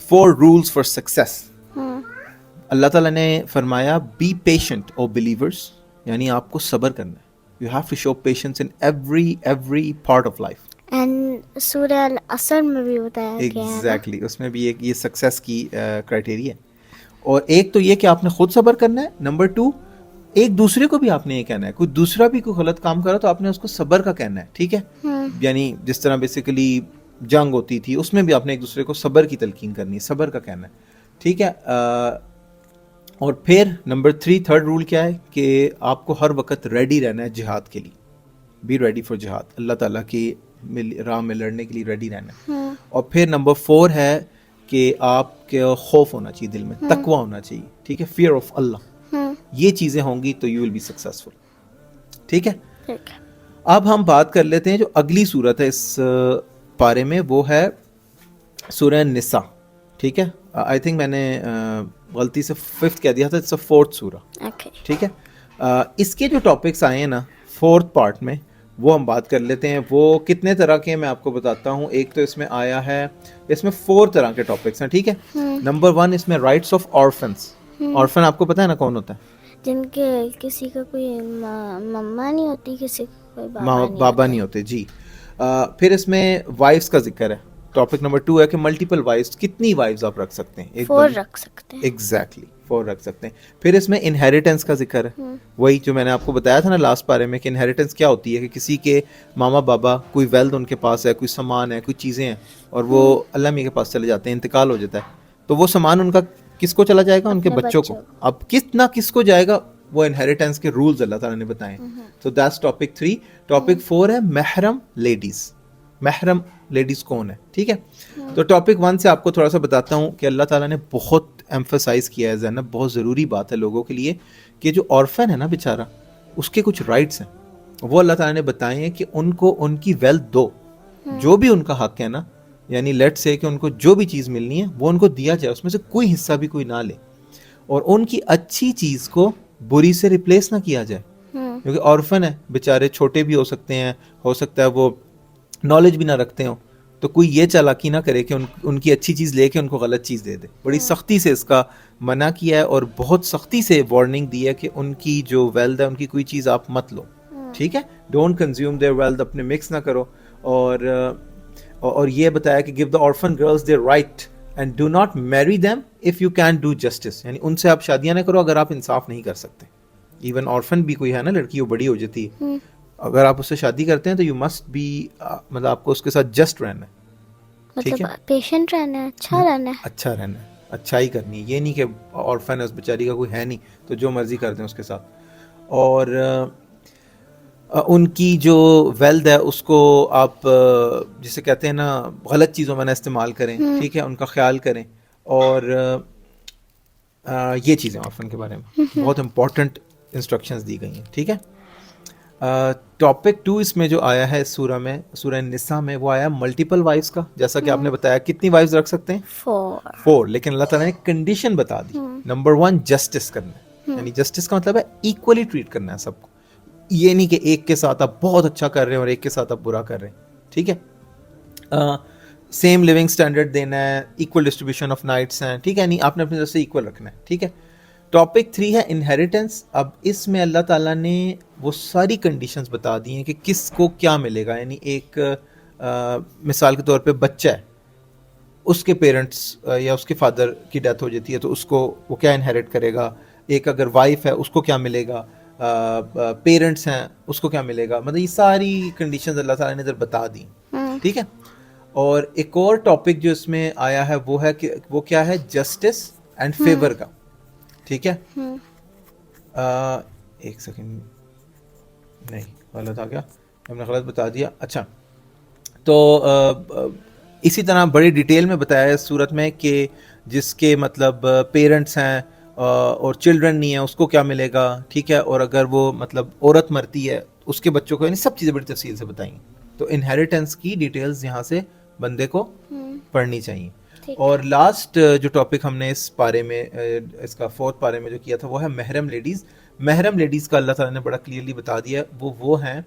4 rules for success. ہوں اللہ تعالیٰ نے فرمایا بی پیشنٹ او بلیورس، یعنی آپ کو صبر کرنا ہے. You have to show patience in every part of life. And سورہ العصر میں بھی بتایا گیا ہے نا. ایگزیکٹلی، اس میں بھی ایک یہ سکسیس کی کرائٹیریا ہے. اور ایک تو یہ کہ آپ نے خود صبر کرنا ہے. نمبر 2، ایک دوسرے کو بھی آپ نے یہ کہنا ہے. کوئی دوسرا بھی کوئی غلط کام کرا تو آپ نے اس کو صبر کا کہنا ہے. ٹھیک ہے، یعنی جس طرح بیسیکلی جنگ ہوتی تھی اس میں بھی آپ نے ایک دوسرے کو صبر کی تلقین کرنی ہے، صبر کا کہنا ہے. ٹھیک ہے. اور پھر نمبر 3، تھرڈ رول کیا ہے کہ آپ کو ہر وقت ریڈی رہنا ہے جہاد کے لیے. بی ریڈی فار جہاد، اللہ تعالیٰ کی راہ میں لڑنے کے لیے ریڈی رہنا ہے. اور پھر نمبر 4 ہے کہ آپ کے خوف ہونا چاہیے دل میں، تقوی ہونا چاہیے. ٹھیک ہے، فیئر آف اللہ. یہ چیزیں ہوں گی تو یو ول بی سکسیزفل. ٹھیک ہے. ٹھیک ہے. اب ہم بات کر لیتے ہیں جو اگلی صورت ہے اس پارے میں، وہ ہے سورہ نساء. ٹھیک ہے، آئی تھنک میں نے غلطی سے 5th کہہ دیا تھا، اٹس 4th سورہ. ٹھیک ہے. اس کے جو ٹاپکس آئے ہیں نا 4th پارٹ میں، وہ ہم بات کر لیتے ہیں. وہ کتنے طرح کے میں آپ کو بتاتا ہوں. ایک تو اس میں آیا ہے، اس میں 4 طرح کے ٹاپکس ہیں. ٹھیک ہے. نمبر 1 اس میں رائٹس آف آرفنس. آرفن آپ کو پتہ ہے نا کون ہوتا ہے؟ جن کے کسی کا کوئی مما نہیں ہوتی، کسی کا کوئی بابا نہیں ہوتے. جی. پھر اس میں وائفس کا ذکر ہے. ٹاپک نمبر 2 ہے کہ ملٹیپل وائفس، کتنی وائفز آپ رکھ سکتے ہیں؟ 4 رکھ سکتے ہیں. ایگزیکٹلی 4 رکھ سکتے ہیں. پھر اس میں انہیریٹنس کا ذکر ہے. وہی جو میں نے آپ کو بتایا تھا نا لاسٹ پارے میں کہ انہیریٹنس کیا ہوتی ہے، کہ کسی کے ماما بابا کوئی ویلتھ ان کے پاس ہے، کوئی سامان ہے، کوئی چیزیں ہیں، اور وہ اللہ میاں کے پاس چلے جاتے ہیں، انتقال ہو جاتا ہے، تو وہ سامان ان کا کس کو چلا جائے گا؟ ان کے بچوں کو. اب کتنا کس کو جائے گا، وہ انہیریٹنس کے رولز اللہ تعالیٰ نے بتائے. تو دیٹس ٹاپک 3. ٹاپک 4 ہے محرم لیڈیز. محرم لیڈیز کون ہے؟ ٹھیک ہے. تو ٹاپک 1 سے آپ کو تھوڑا سا بتاتا ہوں کہ اللہ تعالیٰ نے بہت ایمفسائز کیا ہے زینب، بہت ضروری بات ہے لوگوں کے لیے، کہ جو آرفن ہے نا بیچارہ، اس کے کچھ رائٹس ہیں، وہ اللہ تعالیٰ نے بتائے ہیں کہ ان کو ان کی ویلتھ دو، جو بھی ان کا حق ہے نا، یعنی لیٹ سے کہ ان کو جو بھی چیز ملنی ہے وہ ان کو دیا جائے، اس میں سے کوئی حصہ بھی کوئی نہ لے، اور ان کی اچھی چیز کو بری سے ریپلیس نہ کیا جائے. کیونکہ آرفن ہے بیچارے، چھوٹے بھی ہو سکتے ہیں، ہو سکتا ہے وہ نالج بھی نہ رکھتے ہوں، تو کوئی یہ چالاکی نہ کرے کہ ان کی اچھی چیز لے کے ان کو غلط چیز دے دے. بڑی سختی سے اس کا منع کیا ہے اور بہت سختی سے وارننگ دی ہے کہ ان کی جو ویلتھ ہے ان کی کوئی چیز آپ مت لو. ٹھیک ہے. ڈونٹ کنزیوم دیئر ویلتھ، اپنے مکس نہ کرو. اور یہ بتایا کہ give the orphan girls their right and do not marry them if you can do justice, یعنی ان سے آپ شادیاں نہ کرو اگر آپ انصاف نہیں کر سکتے. ایون آرفن بھی کوئی ہے نا لڑکی، وہ بڑی ہو جاتی ہے، اگر آپ اس سے شادی کرتے ہیں تو یو مسٹ بی، مطلب آپ کو اس کے ساتھ جسٹ رہنا ہے. ٹھیک ہے، پیشنٹ رہنا ہے، اچھا رہنا ہے، اچھا رہنا ہے، اچھائی کرنی ہے. یہ نہیں کہ آرفن ہے اس بیچاری کا کوئی ہے نہیں تو جو مرضی کر دیں اس کے ساتھ. اور ان کی جو ویلتھ ہے اس کو آپ جسے کہتے ہیں نا غلط چیزوں میں نہ استعمال کریں. ٹھیک ہے، ان کا خیال کریں. اور یہ چیزیں آرفن کے بارے میں بہت امپورٹنٹ انسٹرکشنز دی گئی ہیں. ٹھیک ہے. ٹاپک 2 اس میں جو آیا ہے سورہ میں، سورہ نساء میں، وہ آیا ملٹیپل وائفز کا. جیسا کہ آپ نے بتایا کتنی وائفز رکھ سکتے ہیں؟ 4. لیکن اللہ تعالیٰ نے کنڈیشن بتا دی. نمبر 1 جسٹس کرنا، یعنی جسٹس کا مطلب ہے ایکولی ٹریٹ کرنا ہے سب کو. یہ نہیں کہ ایک کے ساتھ آپ بہت اچھا کر رہے ہیں اور ایک کے ساتھ آپ برا کر رہے ہیں. ٹھیک ہے. سیم لیونگ اسٹینڈرڈ دینا ہے، ایکول ڈسٹریبیوشن آف نائٹس ہیں. ٹھیک ہے، نہیں آپ نے اپنی طرف سے ایکول رکھنا ہے. ٹھیک ہے. ٹاپک 3 ہے انہیریٹنس. اب اس میں اللہ تعالیٰ نے وہ ساری کنڈیشنز بتا دی ہیں کہ کس کو کیا ملے گا. یعنی ایک مثال کے طور پہ بچہ ہے، اس کے پیرنٹس یا اس کے فادر کی ڈیتھ ہو جاتی ہے تو اس کو وہ کیا انہیریٹ کرے گا. ایک اگر وائف ہے اس کو کیا ملے گا، پیرنٹس ہیں اس کو کیا ملے گا. مطلب یہ ساری کنڈیشنز اللہ تعالیٰ نے ادھر بتا دی. ٹھیک ہے. اور ایک اور ٹاپک جو اس میں آیا ہے وہ ہے کہ وہ کیا ہے، جسٹس اینڈ فیور کا. ٹھیک ہے. ایک سیکنڈ، نہیں غلط آ گیا، ہم نے غلط بتا دیا. اچھا، تو اسی طرح بڑی ڈیٹیل میں بتایا ہے صورت میں کہ جس کے مطلب پیرنٹس ہیں اور چلڈرن نہیں ہیں اس کو کیا ملے گا. ٹھیک ہے. اور اگر وہ مطلب عورت مرتی ہے اس کے بچوں کو، یعنی سب چیزیں بڑی تفصیل سے بتائیں. تو انہیریٹنس کی ڈیٹیلز یہاں سے بندے کو پڑھنی چاہیے. اور لاسٹ جو ٹاپک ہم نے اس پارے میں، اس کا 4th پارے میں جو کیا تھا وہ ہے محرم لیڈیز. محرم لیڈیز کا اللہ تعالیٰ نے بڑا کلیئرلی بتا دیا، وہ ہیں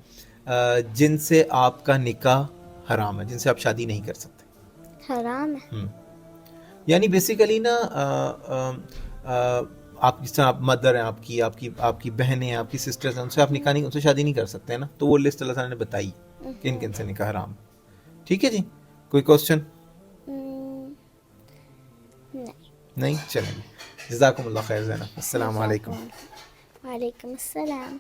جن سے آپ کا نکاح حرام ہے، جن سے آپ شادی نہیں کر سکتے، حرام ہے. یعنی بیسیکلی نا آپ جس طرح آپ مدر ہیں، آپ کی بہنیں ہیں، آپ کی سسٹرز ہیں، ان سے آپ نکاح نہیں، ان سے شادی نہیں کر سکتے ہیں نا، تو وہ لسٹ اللہ تعالیٰ نے بتائی کن کن سے نکاح حرام. ٹھیک ہے جی، کوئی کوشچن؟ نہیں، چلیں جی، جزاکم اللہ خیر زینب، السلام علیکم. وعلیکم السلام.